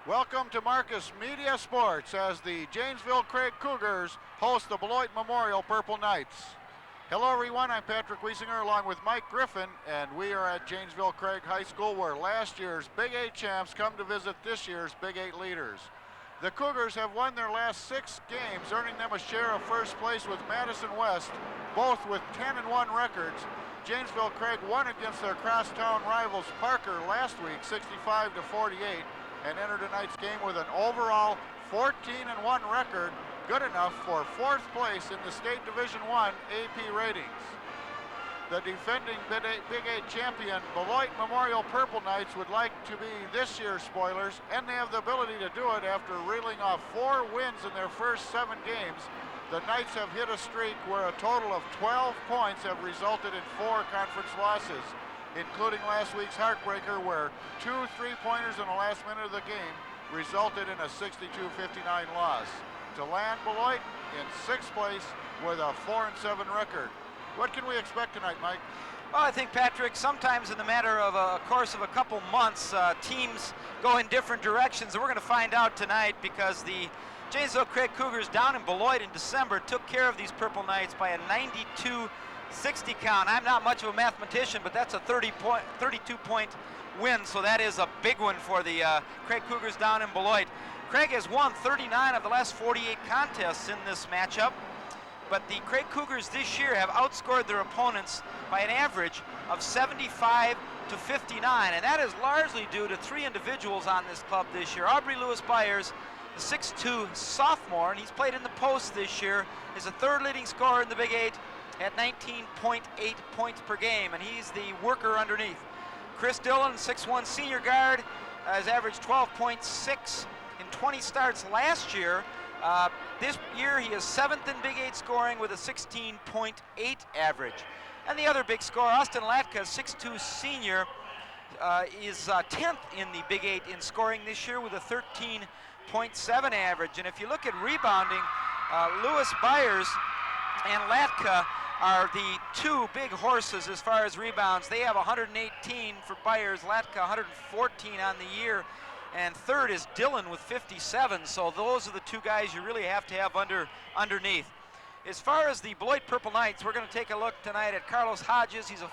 Welcome to Marcus Media Sports as the Janesville Craig Cougars host the Beloit Memorial Purple Knights. Hello everyone, I'm Patrick Wiesinger along with Mike Griffin, and we are at Janesville Craig High School where last year's Big 8 champs come to visit this year's Big 8 leaders. The Cougars have won their last 6 games, earning them a share of first place with Madison West, both with 10-1 records. Janesville Craig won against their crosstown rivals Parker last week, 65-48. And entered tonight's game with an overall 14-1 record, good enough for 4th place in the State Division I AP ratings. The defending Big 8 champion Beloit Memorial Purple Knights would like to be this year's spoilers, and they have the ability to do it after reeling off 4 wins in their first 7 games. The Knights have hit a streak where a total of 12 points have resulted in 4 conference losses, including last week's heartbreaker where 2 3-pointers in the last minute of the game resulted in a 62-59 loss. To land Beloit in 6th place with a 4-7 record. What can we expect tonight, Mike? Well, I think, Patrick, sometimes in the matter of a course of a couple months, teams go in different directions, and we're going to find out tonight because the Janesville Craig Cougars down in Beloit in December took care of these Purple Knights by a 92-60 count. I'm not much of a mathematician, but that's a 32-point win, so that is a big one for the Craig Cougars down in Beloit. Craig has won 39 of the last 48 contests in this matchup, but the Craig Cougars this year have outscored their opponents by an average of 75-59, and that is largely due to 3 individuals on this club this year. Aubrey Lewis-Byers, the 6'2 sophomore, and he's played in the post this year, is the 3rd leading scorer in the Big 8 at 19.8 points per game, and he's the worker underneath. Chris Dillons, 6'1 senior guard, has averaged 12.6 in 20 starts last year. This year he is 7th in Big 8 scoring with a 16.8 average. And the other big scorer, Austin Latkas, 6'2 senior, is 10th in the Big 8 in scoring this year with a 13.7 average. And if you look at rebounding, Lewis-Byers and Latka are the 2 big horses as far as rebounds. They have 118 for Byers, Latka 114 on the year, and 3rd is Dillon with 57. So those are the 2 guys you really have to have underneath. As far as the Beloit Purple Knights, we're going to take a look tonight at Carlos Hodges. He's a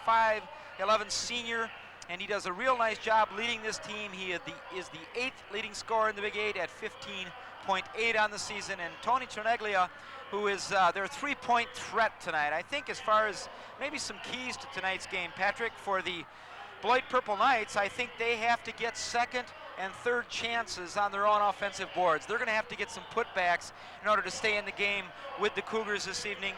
5'11 senior, and he does a real nice job leading this team. He is the 8th leading scorer in the Big 8 at 15.8 on the season, and Tony Troneglia, who is their 3-point threat tonight. I think as far as maybe some keys to tonight's game, Patrick, for the Beloit Purple Knights, I think they have to get 2nd and 3rd chances on their own offensive boards. They're going to have to get some putbacks in order to stay in the game with the Cougars this evening.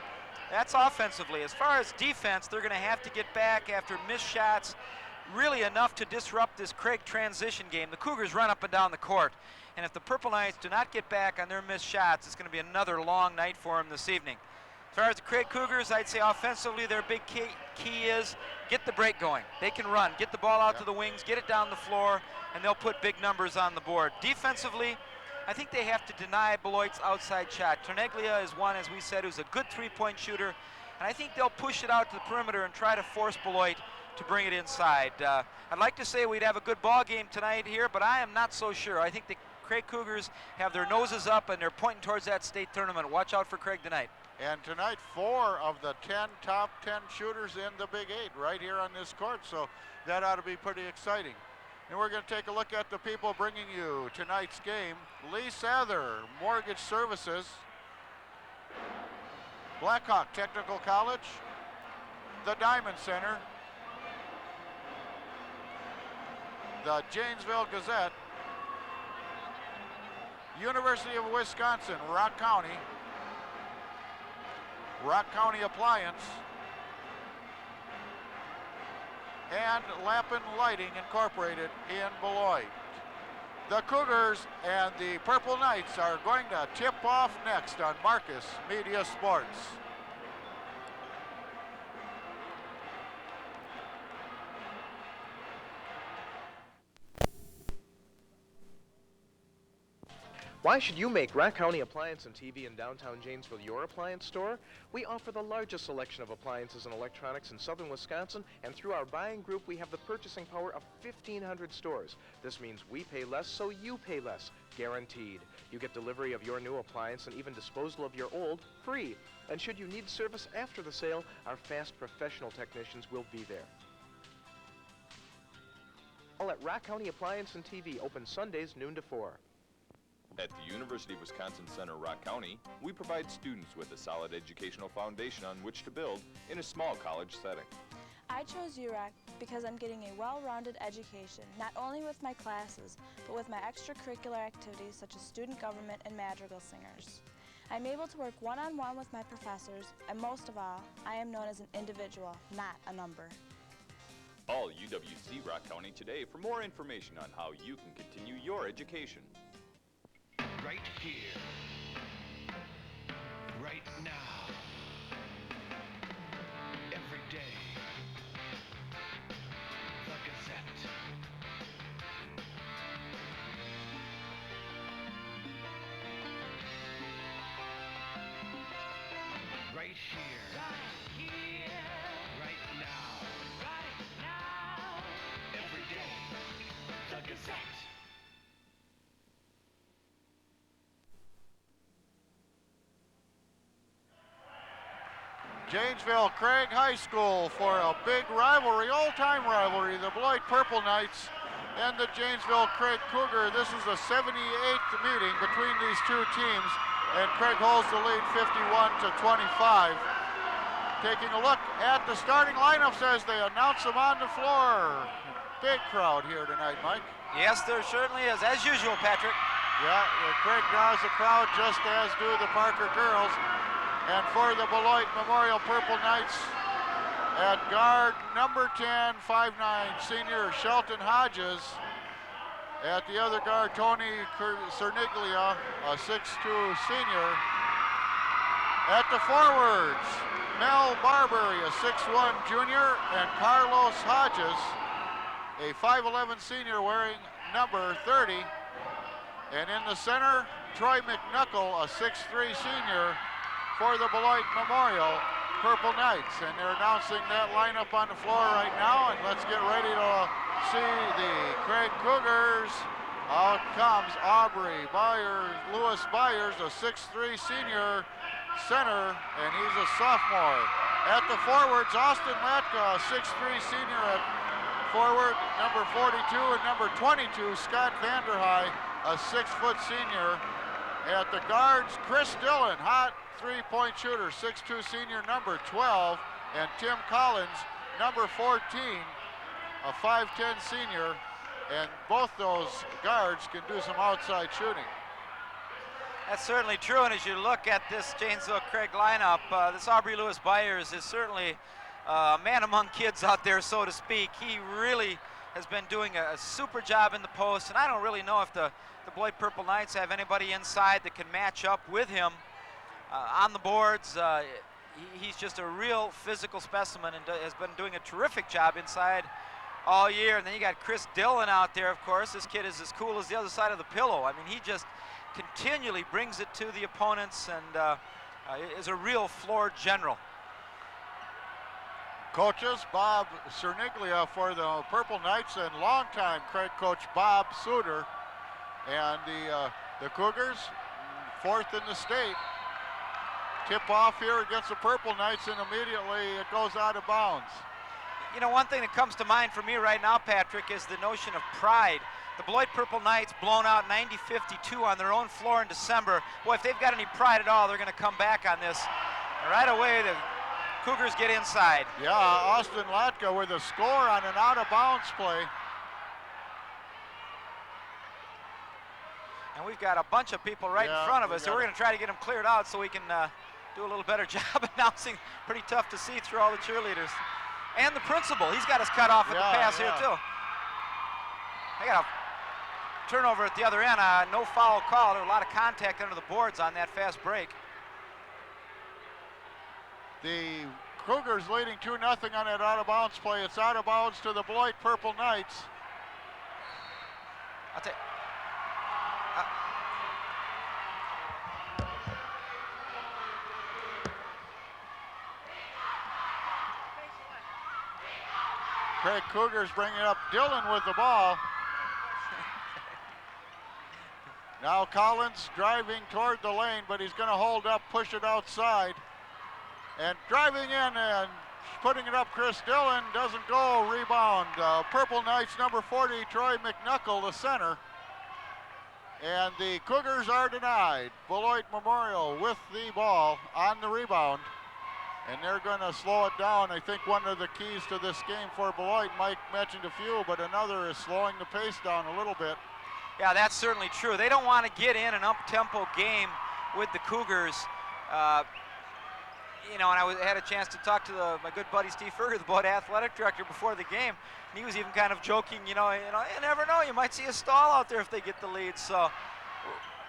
That's offensively. As far as defense, they're going to have to get back after missed shots, really enough to disrupt this Craig transition game. The Cougars run up and down the court, and if the Purple Knights do not get back on their missed shots, it's going to be another long night for them this evening. As far as the Craig Cougars, I'd say offensively their big key is get the break going. They can run, get the ball out to the wings, get it down the floor, and they'll put big numbers on the board. Defensively, I think they have to deny Beloit's outside shot. Troneglia is one, as we said, who's a good 3-point shooter, and I think they'll push it out to the perimeter and try to force Beloit to bring it inside. I'd like to say we'd have a good ball game tonight here, but I am not so sure. I think the Craig Cougars have their noses up and they're pointing towards that state tournament. Watch out for Craig tonight. And tonight, 4 of the top 10 shooters in the Big 8 right here on this court, so that ought to be pretty exciting. And we're going to take a look at the people bringing you tonight's game. Lee Sather, Mortgage Services, Blackhawk Technical College, the Diamond Center, the Janesville Gazette, University of Wisconsin, Rock County Appliance, and Lappin Lighting Incorporated in Beloit. The Cougars and the Purple Knights are going to tip off next on Marcus Media Sports. Why should you make Rock County Appliance and TV in downtown Janesville your appliance store? We offer the largest selection of appliances and electronics in southern Wisconsin, and through our buying group, we have the purchasing power of 1,500 stores. This means we pay less, so you pay less. Guaranteed. You get delivery of your new appliance and even disposal of your old free. And should you need service after the sale, our fast professional technicians will be there. All at Rock County Appliance and TV, open Sundays noon to 4. At the University of Wisconsin Center, Rock County, we provide students with a solid educational foundation on which to build in a small college setting. I chose UROC because I'm getting a well-rounded education, not only with my classes, but with my extracurricular activities such as student government and madrigal singers. I'm able to work one-on-one with my professors, and most of all, I am known as an individual, not a number. Call UWC Rock County today for more information on how you can continue your education. Right here, right now, every day, the Gazette. Right here, right now, every day, the Gazette. Janesville Craig High School for a big rivalry, all-time rivalry, the Beloit Purple Knights and the Janesville Craig Cougar. This is the 78th meeting between these two teams, and Craig holds the lead 51-25. Taking a look at the starting lineups as they announce them on the floor. Big crowd here tonight, Mike. Yes, there certainly is, as usual, Patrick. Yeah, Craig draws the crowd just as do the Parker girls. And for the Beloit Memorial Purple Knights, at guard number 10, 5'9", senior Shelton Hodges. At the other guard, Tony Cerniglia, a 6'2" senior. At the forwards, Mel Barbary, a 6'1" junior, and Carlos Hodges, a 5'11" senior wearing number 30. And in the center, Troy McNuckle, a 6'3" senior, for the Beloit Memorial Purple Knights. And they're announcing that lineup on the floor right now, and let's get ready to see the Craig Cougars. Out comes Aubrey Lewis-Byers, a 6'3" senior center, and he's a sophomore. At the forwards, Austin Latkas, a 6'3" senior at forward, number 42, and number 22, Scott Vanderhey, a 6-foot senior. At the guards, Chris Dillons, hot three-point shooter, 6'2" senior, number 12, and Tim Collins, number 14, a 5'10" senior, and both those guards can do some outside shooting. That's certainly true, and as you look at this Janesville Craig lineup, this Aubrey Lewis-Byers is certainly a man among kids out there, so to speak. He really has been doing a super job in the post, and I don't really know if the Beloit Purple Knights have anybody inside that can match up with him on the boards. He's just a real physical specimen and has been doing a terrific job inside all year. And then you got Chris Dillons out there, of course. This kid is as cool as the other side of the pillow. I mean, he just continually brings it to the opponents and is a real floor general. Coaches, Bob Cerniglia for the Purple Knights and longtime Craig coach Bob Suter. And the Cougars, fourth in the state. Tip off here against the Purple Knights, and immediately it goes out of bounds. You know, one thing that comes to mind for me right now, Patrick, is the notion of pride. The Beloit Purple Knights blown out 90-52 on their own floor in December. Boy, if they've got any pride at all, they're going to come back on this. Right away, the Cougars get inside. Yeah, Austin Latkas with a score on an out-of-bounds play. And we've got a bunch of people right in front of us, so we're going to try to get them cleared out so we can do a little better job announcing. Pretty tough to see through all the cheerleaders. And the principal, he's got us cut off with the pass here too. They got a turnover at the other end, no foul call. There was a lot of contact under the boards on that fast break. The Cougars leading 2-0 on that out-of-bounds play. It's out of bounds to the Beloit Purple Knights. I'll take. Craig Cougars bringing up Dillon with the ball. Now Collins driving toward the lane, but he's going to hold up, push it outside. And driving in and putting it up, Chris Dillon, doesn't go, rebound. Purple Knights number 40, Troy McNuckle, the center. And the Cougars are denied. Beloit Memorial with the ball on the rebound. And they're going to slow it down. I think one of the keys to this game for Beloit, Mike mentioned a few, but another is slowing the pace down a little bit. Yeah, that's certainly true. They don't want to get in an up-tempo game with the Cougars. You know, and I had a chance to talk to my good buddy Steve Ferger, the Beloit athletic director, before the game. And he was even kind of joking, you never know. You might see a stall out there if they get the lead. So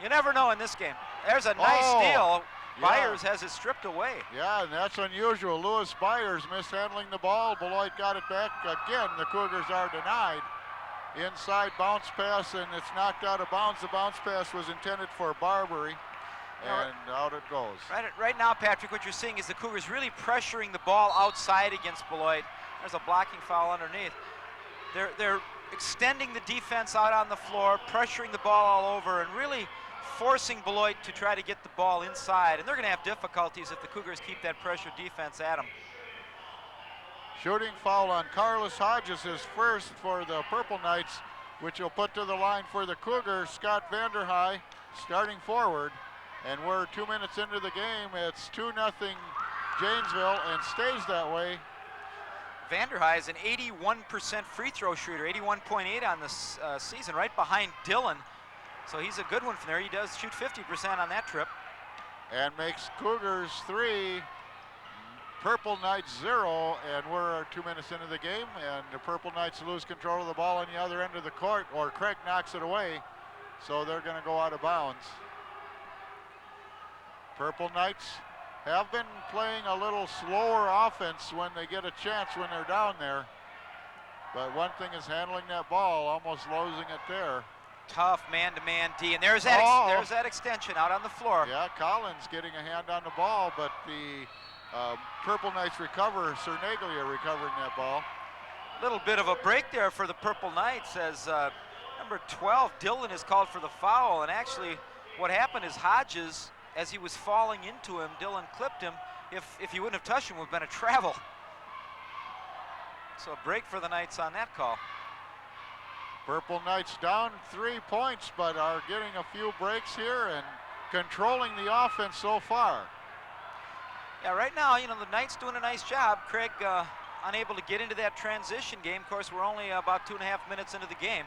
you never know in this game. There's a nice steal. Yeah. Byers has it stripped away. Yeah, and that's unusual. Lewis-Byers mishandling the ball. Beloit got it back. Again, the Cougars are denied. Inside bounce pass, and it's knocked out of bounds. The bounce pass was intended for Barbary, and out it goes. Right now, Patrick, what you're seeing is the Cougars really pressuring the ball outside against Beloit. There's a blocking foul underneath. They're extending the defense out on the floor, pressuring the ball all over, and really forcing Beloit to try to get the ball inside. And they're going to have difficulties if the Cougars keep that pressure defense at them. Shooting foul on Carlos Hodges, his first for the Purple Knights, which will put to the line for the Cougars. Scott Vanderhei starting forward. And we're 2 minutes into the game. It's 2-0 Janesville and stays that way. Vanderhei is an 81% free throw shooter, 81.8 on this season, right behind Dillon. So he's a good one from there. He does shoot 50% on that trip. And makes Cougars 3, Purple Knights 0, and we're 2 minutes into the game, and the Purple Knights lose control of the ball on the other end of the court, or Craig knocks it away, so they're going to go out of bounds. Purple Knights have been playing a little slower offense when they get a chance when they're down there, but one thing is handling that ball, almost losing it there. Tough man-to-man D, and there's that extension out on the floor. Yeah, Collins getting a hand on the ball, but the Purple Knights recover, Cernaglia recovering that ball. A little bit of a break there for the Purple Knights as number 12, Dillon, is called for the foul. And actually what happened is Hodges, as he was falling into him, Dillon clipped him. If he wouldn't have touched him, it would have been a travel. So a break for the Knights on that call. Purple Knights down 3 points, but are getting a few breaks here and controlling the offense so far. Yeah, right now, the Knights doing a nice job. Craig unable to get into that transition game. Of course, we're only about 2.5 minutes into the game.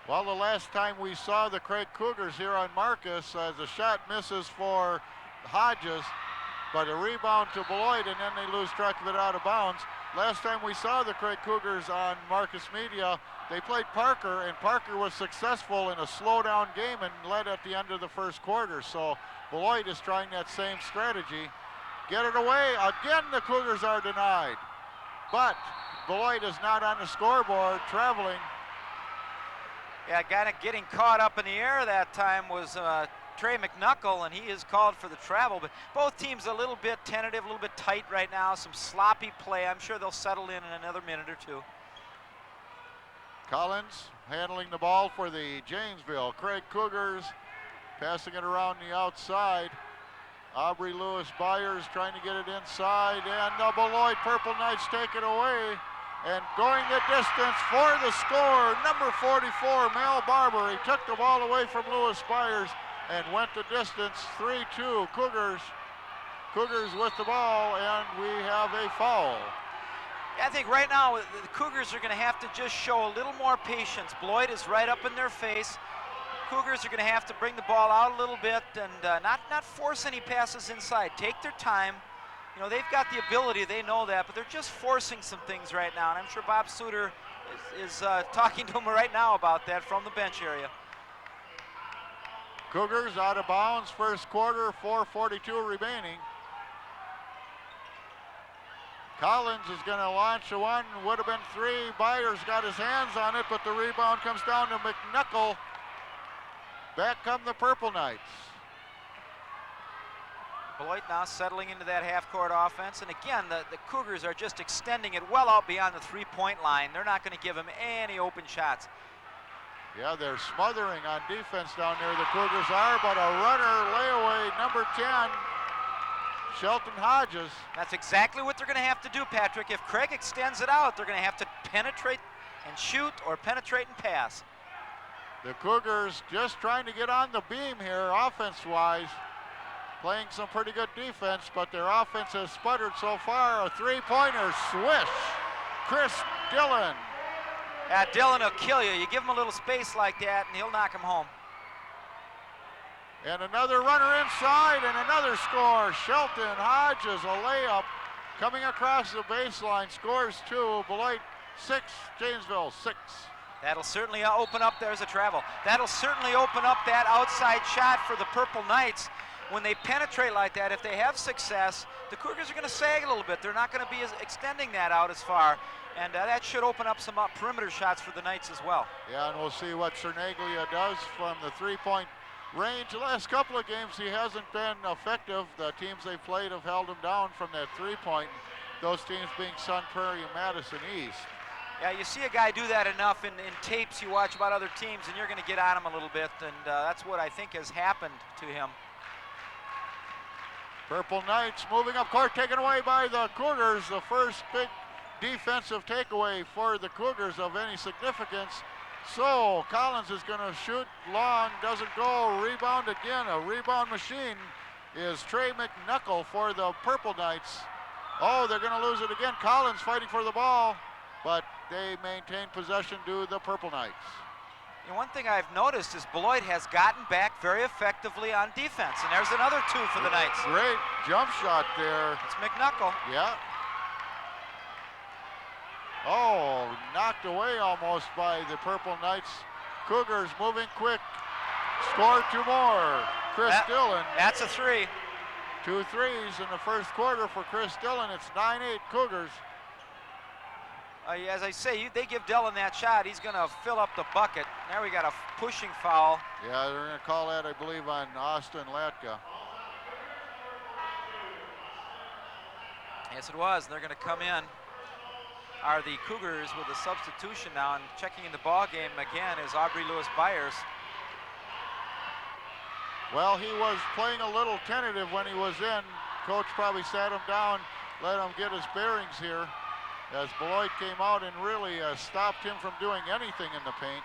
Well, the last time we saw the Craig Cougars here on Marcus, as the shot misses for Hodges, but a rebound to Beloit, and then they lose track of it out of bounds. Last time we saw the Craig Cougars on Marcus Media, they played Parker, and Parker was successful in a slow-down game and led at the end of the first quarter. So Beloit is trying that same strategy. Get it away. Again, the Cougars are denied. But Beloit is not on the scoreboard, traveling. Yeah, kind of getting caught up in the air that time was Trey McNuckle, and he is called for the travel. But both teams a little bit tentative, a little bit tight right now. Some sloppy play. I'm sure they'll settle in another minute or two. Collins handling the ball for the Janesville Craig Cougars, passing it around the outside. Aubrey Lewis-Byers trying to get it inside, and the Beloit Purple Knights take it away. And going the distance for the score, number 44, Mel Barbary, took the ball away from Lewis-Byers and went the distance, 3-2 Cougars. Cougars with the ball, and we have a foul. Yeah, I think right now the Cougars are going to have to just show a little more patience. Beloit is right up in their face. Cougars are going to have to bring the ball out a little bit and not force any passes inside. Take their time. They've got the ability, they know that, but they're just forcing some things right now. And I'm sure Bob Suter is talking to them right now about that from the bench area. Cougars out of bounds, first quarter, 4:42 remaining. Collins is going to launch a one, would have been 3. Byers got his hands on it, but the rebound comes down to McNuckle. Back come the Purple Knights. Beloit now settling into that half-court offense, and again, the Cougars are just extending it well out beyond the three-point line. They're not going to give them any open shots. Yeah, they're smothering on defense down there, the Cougars are, but a runner layaway, number 10, Shelton Hodges. That's exactly what they're going to have to do, Patrick. If Craig extends it out, they're going to have to penetrate and shoot or penetrate and pass. The Cougars just trying to get on the beam here offense-wise, playing some pretty good defense, but their offense has sputtered so far. A three-pointer swish. Chris Dillons. Yeah, Dillon will kill you. You give him a little space like that, and he'll knock him home. And another runner inside, and another score. Shelton Hodges, a layup, coming across the baseline, scores 2. Beloit 6, Janesville 6. That'll certainly open up, there's a travel. That'll certainly open up that outside shot for the Purple Knights. When they penetrate like that, if they have success, the Cougars are going to sag a little bit. They're not going to be extending that out as far. And that should open up some perimeter shots for the Knights as well. Yeah, and we'll see what Cernaglia does from the three-point range. The last couple of games, he hasn't been effective. The teams they've played have held him down from that three-point. Those teams being Sun Prairie and Madison East. Yeah, you see a guy do that enough in tapes you watch about other teams, and you're going to get on him a little bit, and that's what I think has happened to him. Purple Knights moving up court, taken away by the Cougars. The first big defensive takeaway for the Cougars of any significance. So Collins is going to shoot long, doesn't go, rebound again. A rebound machine is Trey McNuckle for the Purple Knights. Oh, they're going to lose it again. Collins fighting for the ball, but they maintain possession to the Purple Knights. And one thing I've noticed is Beloit has gotten back very effectively on defense, and there's another 2 for the Knights. Great jump shot there. It's McNuckle. Yeah. Oh, knocked away almost by the Purple Knights. Cougars moving quick. Score 2 more. Chris Dillons. That's a 3. 2 threes in the first quarter for Chris Dillons. It's 9-8 Cougars. As I say, they give Dillon that shot, he's going to fill up the bucket. Now we got a pushing foul. Yeah, they're going to call that, I believe, on Austin Latkas. Yes, it was. They're going to come in. Are the Cougars with a substitution now, and checking in the ball game again is Aubrey Lewis-Byers. Well, he was playing a little tentative when he was in. Coach probably sat him down, let him get his bearings here, as Beloit came out and really stopped him from doing anything in the paint.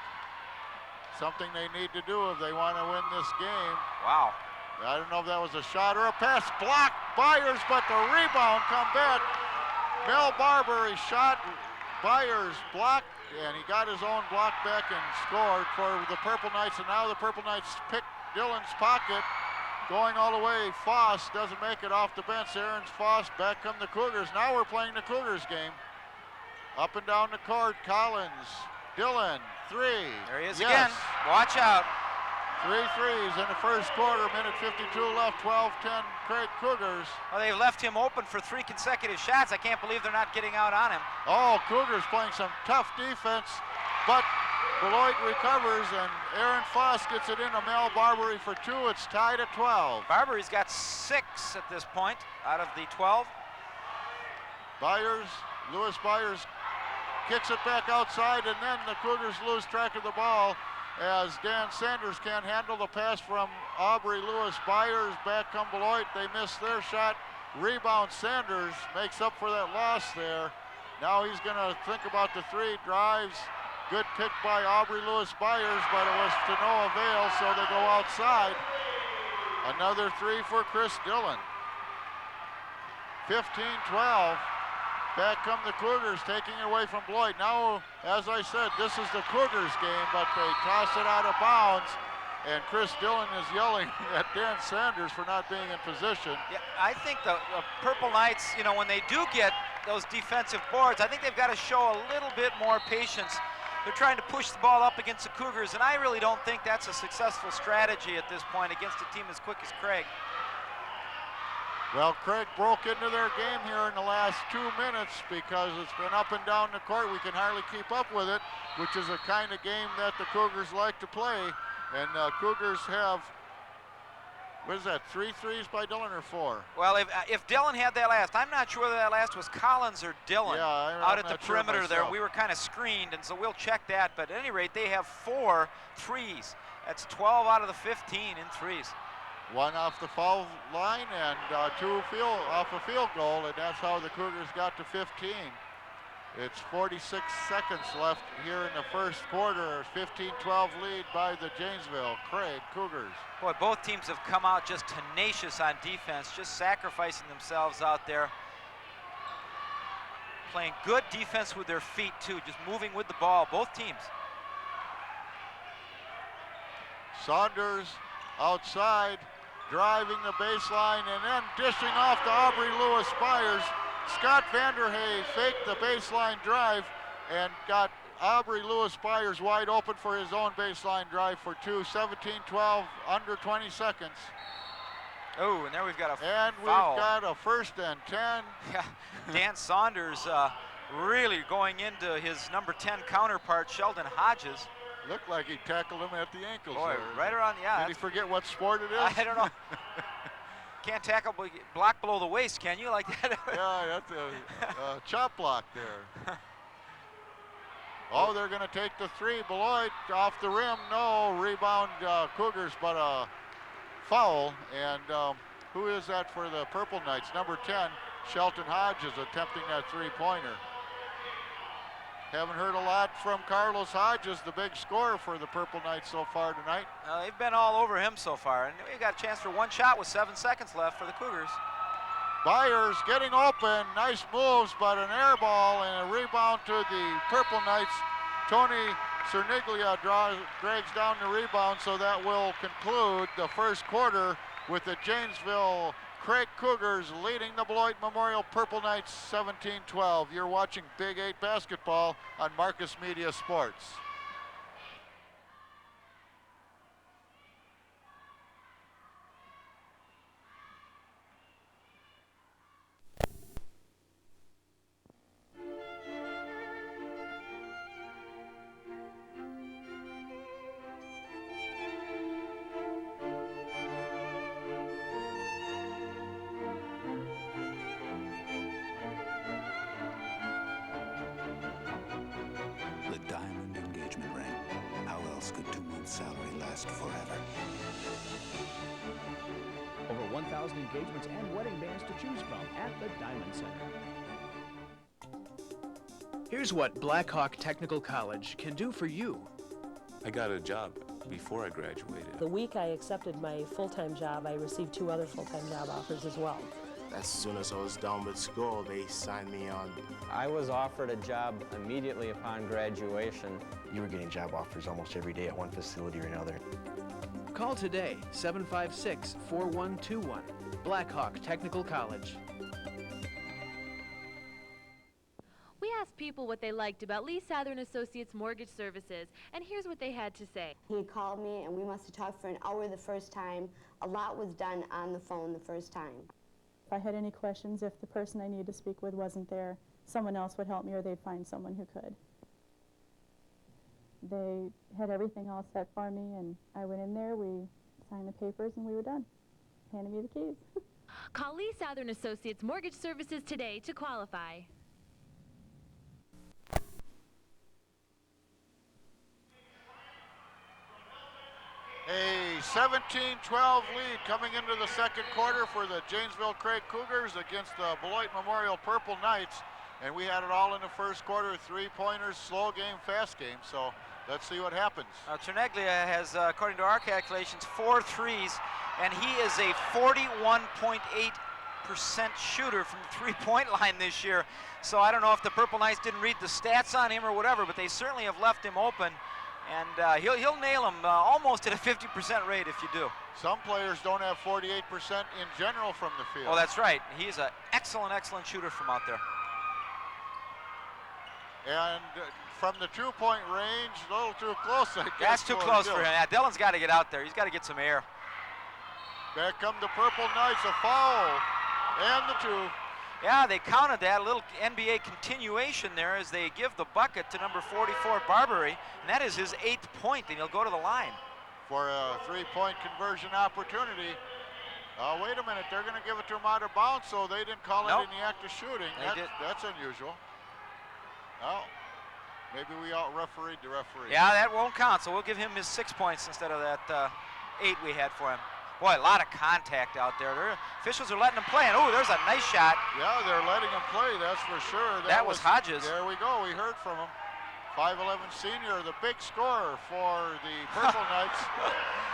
Something they need to do if they want to win this game. Wow. I don't know if that was a shot or a pass. Blocked Byers, but the rebound come back. Mel Barber, he shot, Byers blocked, and he got his own block back and scored for the Purple Knights. And now the Purple Knights pick Dillon's pocket, going all the way. Foss doesn't make it off the bench. Aaron's Foss, back come the Cougars. Now we're playing the Cougars game. Up and down the court, Collins, Dillon, 3. There he is again. Watch out. 3 threes in the first quarter, minute 52 left, 12-10 Craig Cougars. Well, they've left him open for 3 consecutive shots. I can't believe they're not getting out on him. Oh, Cougars playing some tough defense, but Beloit recovers, and Aaron Foss gets it into Mel Barbary for 2. It's tied at 12. Barbary's got 6 at this point out of the 12. Lewis-Byers kicks it back outside, and then the Cougars lose track of the ball as Dan Sanders can't handle the pass from Aubrey Lewis-Byers. Back come Beloit. They miss their shot. Rebound Sanders makes up for that loss there. Now he's going to think about the 3, drives. Good pick by Aubrey Lewis-Byers, but it was to no avail, so they go outside. Another 3 for Chris Dillons. 15-12. Back come the Cougars, taking it away from Beloit. Now, as I said, this is the Cougars game, but they toss it out of bounds, and Chris Dillons is yelling at Dan Sanders for not being in position. Yeah, I think the Purple Knights, you know, when they do get those defensive boards, I think they've got to show a little bit more patience. They're trying to push the ball up against the Cougars, and I really don't think that's a successful strategy at this point against a team as quick as Craig. Well, Craig broke into their game here in the last 2 minutes because it's been up and down the court. We can hardly keep up with it, which is a kind of game that the Cougars like to play. And Cougars have What is that, 3 threes by Dillon or 4? Well, if Dillon had that last, I'm not sure whether that last was Collins or Dillon out at the perimeter there. We were kind of screened, and so we'll check that. But at any rate, they have 4 threes. That's 12 out of the 15 in threes. 1 off the foul line and 2 off a field goal, and that's how the Cougars got to 15. It's 46 seconds left here in the first quarter. 15-12 lead by the Janesville Craig Cougars. Boy, both teams have come out just tenacious on defense, just sacrificing themselves out there. Playing good defense with their feet, too, just moving with the ball, both teams. Saunders outside, driving the baseline, and then dishing off to Aubrey Lewis-Byers. Scott Vanderhey faked the baseline drive and got Aubrey Lewis-Byers wide open for his own baseline drive for 2. 17-12, under 20 seconds. Oh, and there we've got a and foul. We've got a 1st and 10. Yeah, Dan Saunders really going into his number 10 counterpart, Sheldon Hodges. Looked like he tackled him at the ankles. Boy, there. Right around the eye. Did he forget what sport it is? I don't know. Can't tackle, block below the waist, can you? Like that? Yeah, that's a chop block there. Oh, they're going to take the 3. Beloit off the rim. No, rebound Cougars, but a foul. And who is that for the Purple Knights? Number 10, Shelton Hodges, attempting that 3-pointer. Haven't heard a lot from Carlos Hodges, the big scorer for the Purple Knights so far tonight. They've been all over him so far, and we got a chance for 1 shot with 7 seconds left for the Cougars. Byers getting open, nice moves, but an air ball and a rebound to the Purple Knights. Tony Cerniglia drags down the rebound, so that will conclude the first quarter with the Janesville Craig Cougars leading the Beloit Memorial Purple Knights 17-12. You're watching Big 8 basketball on Marcus Media Sports. Over 1,000 engagements and wedding bands to choose from at the Diamond Center. Here's what Blackhawk Technical College can do for you. I got a job before I graduated. The week I accepted my full-time job, I received 2 other full-time job offers as well. As soon as I was done with school, they signed me on. I was offered a job immediately upon graduation. You were getting job offers almost every day at one facility or another. Call today, 756-4121, Blackhawk Technical College. We asked people what they liked about Lee Southern Associates Mortgage Services, and here's what they had to say. He called me, and we must have talked for an hour the first time. A lot was done on the phone the first time. If I had any questions, if the person I needed to speak with wasn't there, someone else would help me or they'd find someone who could. They had everything all set for me, and I went in there, we signed the papers, and we were done. Handed me the keys. Call Lee Southern Associates Mortgage Services today to qualify. A 17-12 lead coming into the second quarter for the Janesville Craig Cougars against the Beloit Memorial Purple Knights. And we had it all in the first quarter, 3-pointers, slow game, fast game. So let's see what happens. Cerniglia has, according to our calculations, 4 threes, and he is a 41.8% shooter from the 3-point line this year. So I don't know if the Purple Knights didn't read the stats on him or whatever, but they certainly have left him open. And he'll nail him almost at a 50% rate if you do. Some players don't have 48% in general from the field. Oh, that's right. He's an excellent, excellent shooter from out there. And from the 2-point range, a little too close, I guess. That's too close for him. Yeah, Dillon's got to get out there. He's got to get some air. Back come the Purple Knights, a foul, and the 2. Yeah, they counted that, a little NBA continuation there as they give the bucket to number 44, Barbary, and that is his 8th point, and he'll go to the line. For a 3-point conversion opportunity. Wait a minute, they're going to give it to him out of bounds, so they didn't call it in the act of shooting. That's unusual. Oh, maybe we out-refereed the referee. Yeah, that won't count, so we'll give him his 6 points instead of that 8 we had for him. Boy, a lot of contact out there. Officials are letting him play, and there's a nice shot. Yeah, they're letting him play, that's for sure. That was Hodges. There we go, we heard from him. 5'11" senior, the big scorer for the Purple Knights.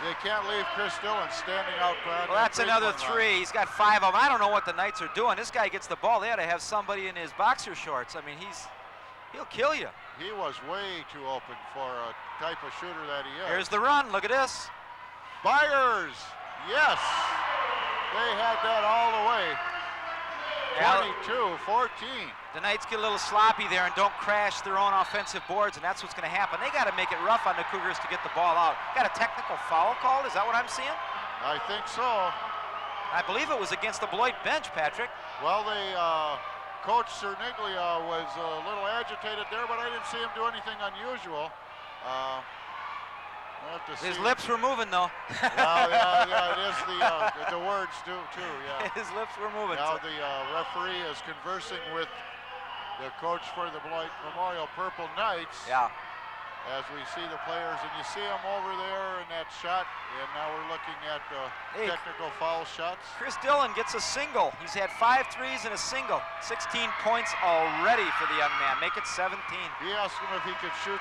They can't leave Chris Dillons standing out front. Well, that's another 3. He's got 5 of them. I don't know what the Knights are doing. This guy gets the ball. They ought to have somebody in his boxer shorts. I mean, he'll kill you. He was way too open for a type of shooter that he is. Here's the run. Look at this. Byers, yes. They had that all the way. 22-14. The Knights get a little sloppy there and don't crash their own offensive boards, and that's what's going to happen. They got to make it rough on the Cougars to get the ball out. Got a technical foul called? Is that what I'm seeing? I think so. I believe it was against the Beloit bench, Patrick. Well, Coach Cerniglia was a little agitated there, but I didn't see him do anything unusual. His lips were moving, though. Well, yeah, it is the words too, yeah. His lips were moving. Now the referee is conversing with the coach for the Beloit Memorial Purple Knights. Yeah. As we see the players, and you see them over there in that shot, and now we're looking at technical foul shots. Chris Dillons gets a single. He's had 5 threes and a single. 16 points already for the young man. Make it 17. He asked him if he could shoot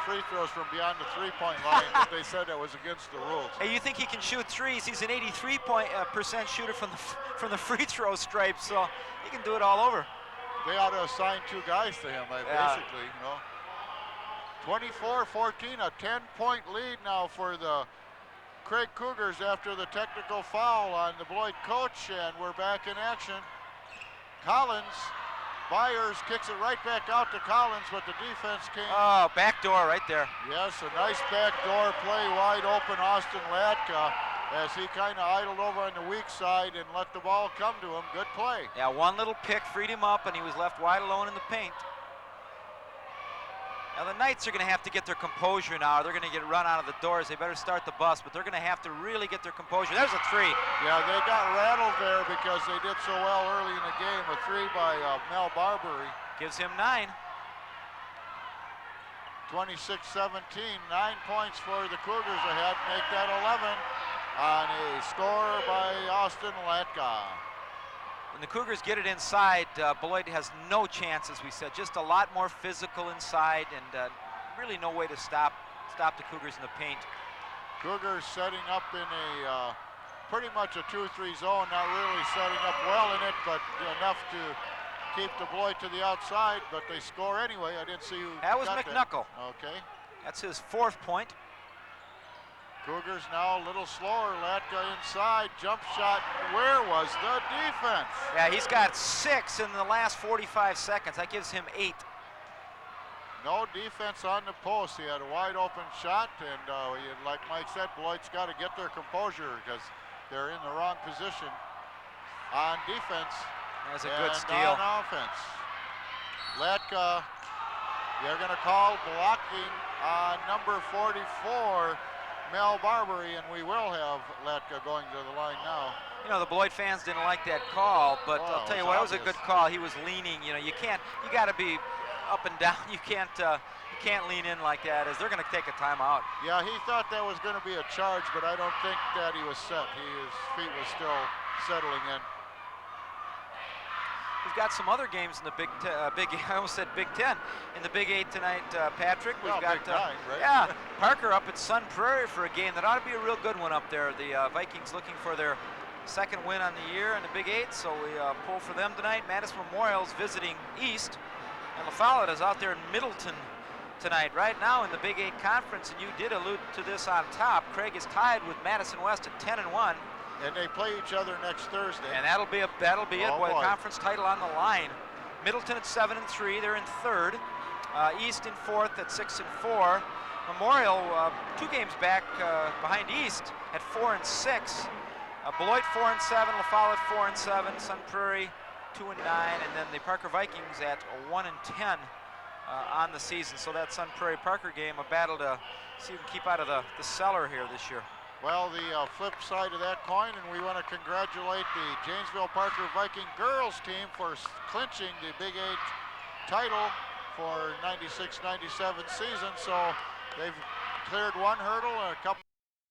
free throws from beyond the three-point line, but they said that was against the rules. Hey, you think he can shoot threes? He's an 83% shooter from the free throw stripe, so he can do it all over. They ought to assign 2 guys to him, basically, you know. 24-14, a 10-point lead now for the Craig Cougars after the technical foul on the Beloit coach, and we're back in action. Byers kicks it right back out to Collins, but the defense came. Oh, back door right there. Yes, a nice back door play, wide open Austin Latkas, as he kind of idled over on the weak side and let the ball come to him. Good play. Yeah, one little pick freed him up, and he was left wide alone in the paint. Now the Knights are going to have to get their composure now. They're going to get run out of the doors. They better start the bus, but they're going to have to really get their composure. There's a 3. Yeah, they got rattled there because they did so well early in the game. A 3 by Mel Barbary. Gives him 9. 26-17, 9 points for the Cougars ahead. Make that 11 on a score by Austin Latkas. When the Cougars get it inside, Beloit has no chance, as we said. Just a lot more physical inside, and really no way to stop the Cougars in the paint. Cougars setting up in a pretty much a 2-3 zone, not really setting up well in it, but enough to keep the Beloit to the outside, but they score anyway. I didn't see who That was got McNuckle. That. Okay. That's his 4th point. Cougars now a little slower. Latkas inside, jump shot. Where was the defense? Yeah, he's got 6 in the last 45 seconds. That gives him 8. No defense on the post. He had a wide open shot, and like Mike said, Beloit's got to get their composure because they're in the wrong position on defense. That's a good steal. On offense. Latkas, they're going to call blocking on number 44. Mel Barbary, and we will have Latkas going to the line now. You know, the Beloit fans didn't like that call, but I'll tell you what, it was a good call. He was leaning. You know, you got to be up and down. You can't lean in like that, as they're going to take a timeout. Yeah, he thought that was going to be a charge, but I don't think that he was set. His feet was still settling in. We've got some other games in the I almost said Big Ten. In the Big 8 tonight, Patrick. We've got Big 9, right? Yeah, Parker up at Sun Prairie for a game that ought to be a real good one up there. The Vikings looking for their 2nd win on the year in the Big 8, so we pull for them tonight. Madison Memorial's visiting East, and La Follette is out there in Middleton tonight. Right now in the Big 8 conference, and you did allude to this on top, Craig is tied with Madison West at 10-1. And they play each other next Thursday. And that'll be it. Boy, the conference title on the line. Middleton at 7-3. They're in 3rd. East in 4th at 6-4. Memorial 2 games back behind East at 4-6. Beloit 4-7. La Follette 4-7. Sun Prairie 2-9, and then the Parker Vikings at 1-10 on the season. So that Sun Prairie Parker game, a battle to see if we can keep out of the cellar here this year. Well, the flip side of that coin, and we want to congratulate the Janesville Parker Viking girls team for clinching the Big 8 title for 96-97 season. So they've cleared one hurdle and a couple